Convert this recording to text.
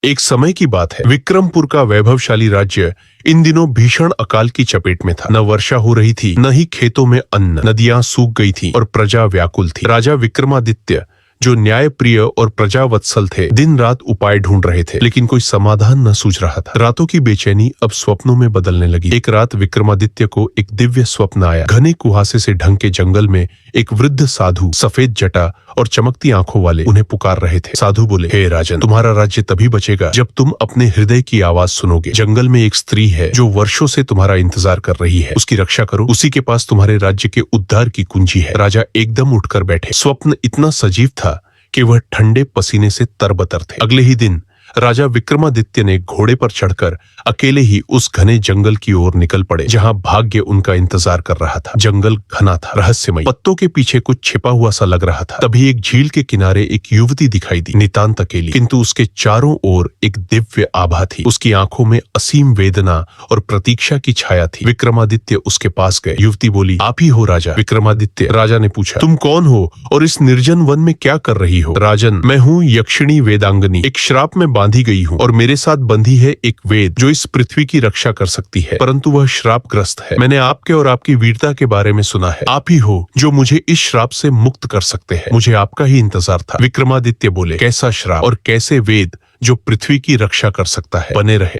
एक समय की बात है, विक्रमपुर का वैभवशाली राज्य इन दिनों भीषण अकाल की चपेट में था। न वर्षा हो रही थी, न ही खेतों में अन्न, नदियां सूख गई थी और प्रजा व्याकुल थी। राजा विक्रमादित्य, जो न्याय प्रिय और प्रजावत्सल थे, दिन रात उपाय ढूंढ रहे थे, लेकिन कोई समाधान न सूझ रहा था। रातों की बेचैनी अब स्वप्नों में बदलने लगी। एक रात विक्रमादित्य को एक दिव्य स्वप्न आया। घने कुहासे से ढंके जंगल में एक वृद्ध साधु, सफेद जटा और चमकती आंखों वाले, उन्हें पुकार रहे थे। साधु बोले, हे राजन, तुम्हारा राज्य तभी बचेगा जब तुम अपने हृदय की आवाज सुनोगे। जंगल में एक स्त्री है जो वर्षों से तुम्हारा इंतजार कर रही है, उसकी रक्षा करो। उसी के पास तुम्हारे राज्य के उद्धार की कुंजी है। राजा एकदम उठकर बैठे। स्वप्न इतना सजीव था कि वह ठंडे पसीने से तरबतर थे। अगले ही दिन राजा विक्रमादित्य ने घोड़े पर चढ़कर अकेले ही उस घने जंगल की ओर निकल पड़े, जहां भाग्य उनका इंतजार कर रहा था। जंगल घना था, रहस्यमय, पत्तों के पीछे कुछ छिपा हुआ सा लग रहा था। तभी एक झील के किनारे एक युवती दिखाई दी, नितांत अकेली, किंतु उसके चारों ओर एक दिव्य आभा थी। उसकी आंखों में असीम वेदना और प्रतीक्षा की छाया थी। विक्रमादित्य उसके पास गए। युवती बोली, आप ही हो राजा? विक्रमादित्य राजा ने पूछा, तुम कौन हो और इस निर्जन वन में क्या कर रही हो? राजन, मैं हूँ यक्षिणी वेदांगनी, एक श्राप में बांधी गई हूँ और मेरे साथ बंधी है एक वेद जो इस पृथ्वी की रक्षा कर सकती है, परंतु वह श्रापग्रस्त है। मैंने आपके और आपकी वीरता के बारे में सुना है। आप ही हो जो मुझे इस श्राप से मुक्त कर सकते हैं। मुझे आपका ही इंतजार था। विक्रमादित्य बोले, कैसा श्राप और कैसे वेद जो पृथ्वी की रक्षा कर सकता है? बने रहे।